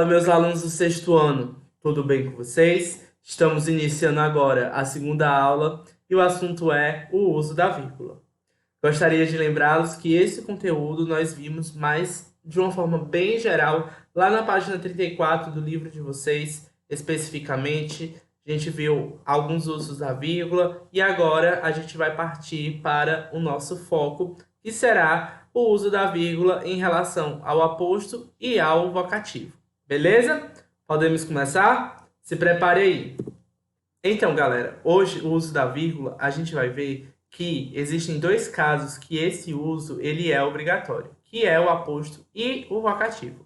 Fala, meus alunos do sexto ano, tudo bem com vocês? Estamos iniciando agora a segunda aula e o assunto é o uso da vírgula. Gostaria de lembrá-los que esse conteúdo nós vimos mais de uma forma bem geral lá na página 34 do livro de vocês, especificamente. A gente viu alguns usos da vírgula e agora a gente vai partir para o nosso foco, que será o uso da vírgula em relação ao aposto e ao vocativo. Beleza? Podemos começar? Se prepare aí. Então, galera, hoje o uso da vírgula, a gente vai ver que existem dois casos que esse uso ele é obrigatório, que é o aposto e o vocativo.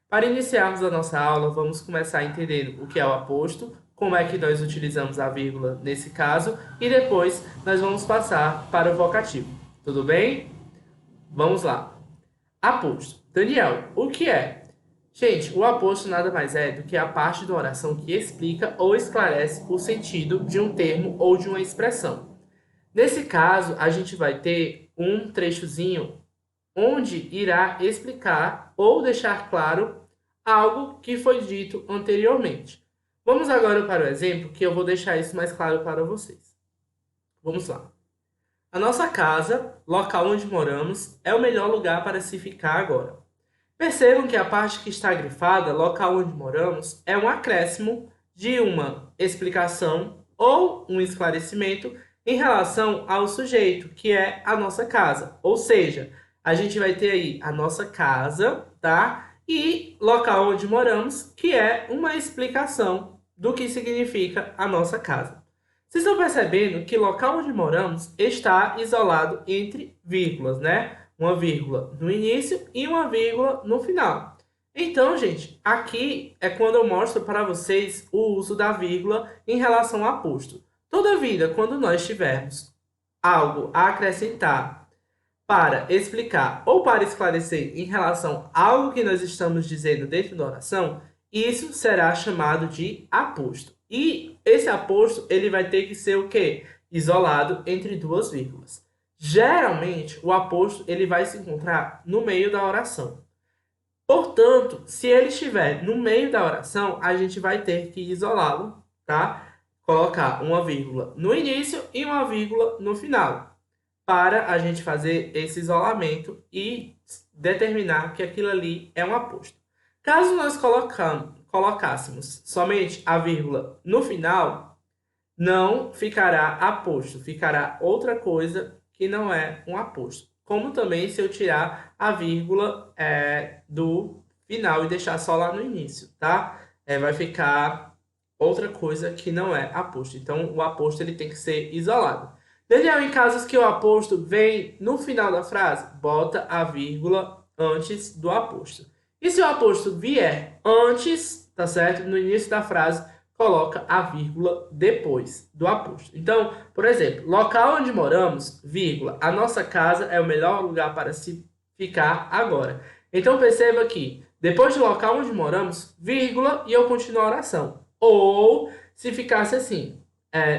Para iniciarmos a nossa aula, vamos começar entendendo o que é o aposto, como é que nós utilizamos a vírgula nesse caso, e depois nós vamos passar para o vocativo. Tudo bem? Vamos lá. Aposto. Daniel, o que é? Gente, o aposto nada mais é do que a parte da oração que explica ou esclarece o sentido de um termo ou de uma expressão. Nesse caso, a gente vai ter um trechozinho onde irá explicar ou deixar claro algo que foi dito anteriormente. Vamos agora para o exemplo, que eu vou deixar isso mais claro para vocês. Vamos lá. A nossa casa, local onde moramos, é o melhor lugar para se ficar agora. Percebam que a parte que está grifada, local onde moramos, é um acréscimo de uma explicação ou um esclarecimento em relação ao sujeito, que é a nossa casa. Ou seja, a gente vai ter aí a nossa casa, tá? E local onde moramos, que é uma explicação do que significa a nossa casa. Vocês estão percebendo que local onde moramos está isolado entre vírgulas, né? Uma vírgula no início e uma vírgula no final. Então, gente, aqui é quando eu mostro para vocês o uso da vírgula em relação ao aposto. Toda vida, quando nós tivermos algo a acrescentar para explicar ou para esclarecer em relação a algo que nós estamos dizendo dentro da oração, isso será chamado de aposto. E esse aposto, ele vai ter que ser o quê? Isolado entre duas vírgulas. Geralmente, o aposto ele vai se encontrar no meio da oração. Portanto, se ele estiver no meio da oração, a gente vai ter que isolá-lo, tá? Colocar uma vírgula no início e uma vírgula no final, para a gente fazer esse isolamento e determinar que aquilo ali é um aposto. Caso nós colocássemos somente a vírgula no final, não ficará aposto, ficará outra coisa que não é um aposto. Como também se eu tirar a vírgula do final e deixar só lá no início, tá? Vai ficar outra coisa que não é aposto. Então, o aposto ele tem que ser isolado. Daniel, em casos que o aposto vem no final da frase, bota a vírgula antes do aposto. E se o aposto vier antes, tá certo? No início da frase, coloca a vírgula depois do aposto. Então, por exemplo, local onde moramos, vírgula, a nossa casa é o melhor lugar para se ficar agora. Então, perceba que depois do local onde moramos, vírgula, e eu continuo a oração. Ou, se ficasse assim,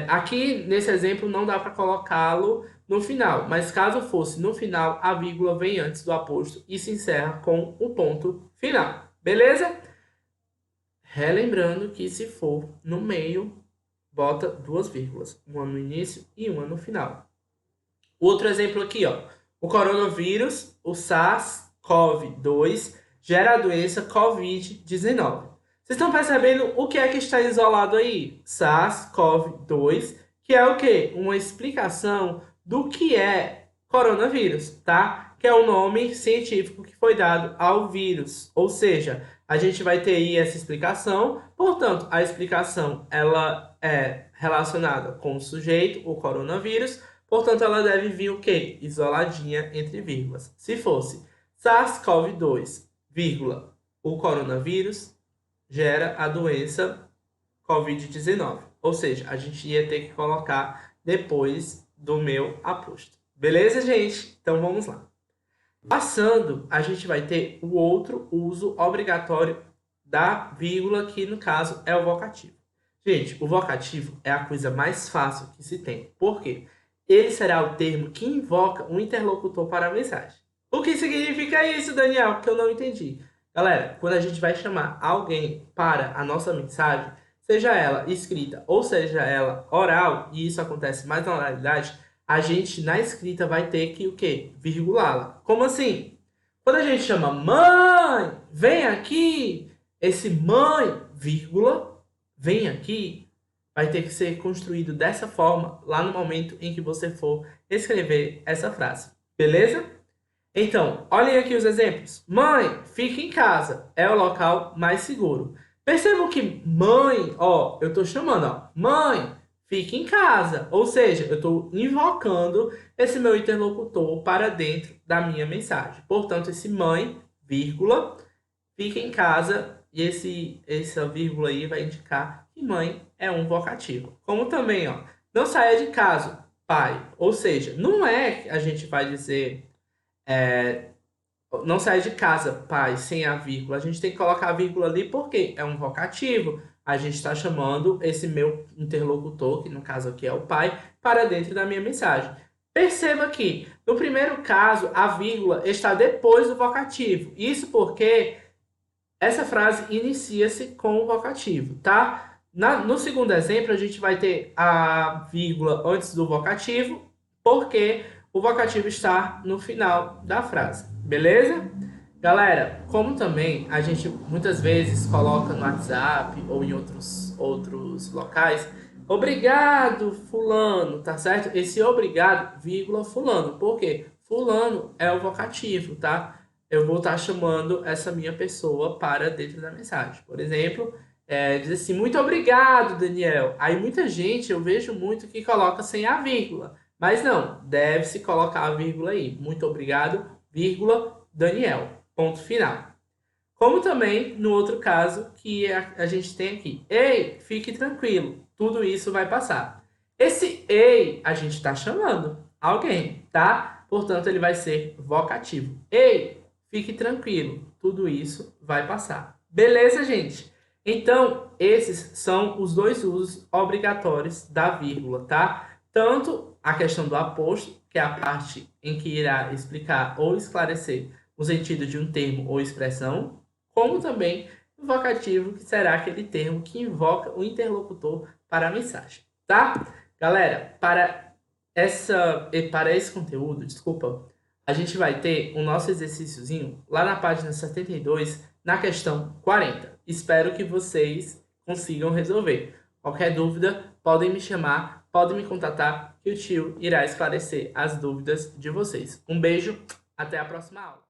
aqui nesse exemplo não dá para colocá-lo no final, mas caso fosse no final, a vírgula vem antes do aposto e se encerra com o ponto final. Beleza? Relembrando que se for no meio, bota duas vírgulas, uma no início e uma no final. Outro exemplo aqui, ó. O coronavírus, o SARS-CoV-2, gera a doença COVID-19. Vocês estão percebendo o que é que está isolado aí? SARS-CoV-2, que é o quê? Uma explicação do que é coronavírus, tá? Que é o nome científico que foi dado ao vírus. Ou seja, a gente vai ter aí essa explicação. Portanto, a explicação ela é relacionada com o sujeito, o coronavírus. Portanto, ela deve vir o quê? Isoladinha entre vírgulas. Se fosse SARS-CoV-2, vírgula, o coronavírus gera a doença COVID-19. Ou seja, a gente ia ter que colocar depois do meu aposto. Beleza, gente? Então, vamos lá. Passando, a gente vai ter o outro uso obrigatório da vírgula, que no caso é o vocativo. Gente, o vocativo é a coisa mais fácil que se tem. Por quê? Ele será o termo que invoca um interlocutor para a mensagem. O que significa isso, Daniel? Porque eu não entendi. Galera, quando a gente vai chamar alguém para a nossa mensagem, seja ela escrita ou seja ela oral, e isso acontece mais na oralidade, a gente na escrita vai ter que o quê? Virgulá-la. Como assim? Quando a gente chama mãe, vem aqui, esse mãe, vírgula, vem aqui, vai ter que ser construído dessa forma lá no momento em que você for escrever essa frase. Beleza? Então, olhem aqui os exemplos. Mãe, fique em casa. É o local mais seguro. Percebam que mãe, ó, eu tô chamando, ó, mãe, fique em casa. Ou seja, eu tô invocando esse meu interlocutor para dentro da minha mensagem. Portanto, esse mãe, vírgula, fique em casa. E essa vírgula aí vai indicar que mãe é um vocativo. Como também, ó, não saia de casa, pai. Ou seja, não é que a gente vai dizer não saia de casa, pai, sem a vírgula. A gente tem que colocar a vírgula ali porque é um vocativo. A gente está chamando esse meu interlocutor, que no caso aqui é o pai, para dentro da minha mensagem. Perceba que, no primeiro caso, a vírgula está depois do vocativo. Isso porque essa frase inicia-se com o vocativo, tá? No segundo exemplo, a gente vai ter a vírgula antes do vocativo, porque o vocativo está no final da frase, beleza? Galera, como também a gente muitas vezes coloca no WhatsApp ou em outros locais, obrigado, fulano, tá certo? Esse obrigado, vírgula, fulano. Por quê? Fulano é o vocativo, tá? Eu vou estar chamando essa minha pessoa para dentro da mensagem. Por exemplo, diz assim, muito obrigado, Daniel. Aí muita gente, eu vejo muito que coloca sem a vírgula. Mas não, deve-se colocar a vírgula aí. Muito obrigado, vírgula, Daniel. Ponto final. Como também no outro caso que a gente tem aqui. Ei, fique tranquilo, tudo isso vai passar. Esse ei a gente está chamando alguém, tá? Portanto, ele vai ser vocativo. Ei, fique tranquilo, tudo isso vai passar. Beleza, gente? Então, esses são os dois usos obrigatórios da vírgula, tá? Tanto a questão do aposto, que é a parte em que irá explicar ou esclarecer o sentido de um termo ou expressão, como também o vocativo, que será aquele termo que invoca o interlocutor para a mensagem, tá? Galera, para esse conteúdo, desculpa, a gente vai ter o nosso exercíciozinho lá na página 72, na questão 40. Espero que vocês consigam resolver. Qualquer dúvida, podem me chamar, podem me contatar, que o tio irá esclarecer as dúvidas de vocês. Um beijo, até a próxima aula.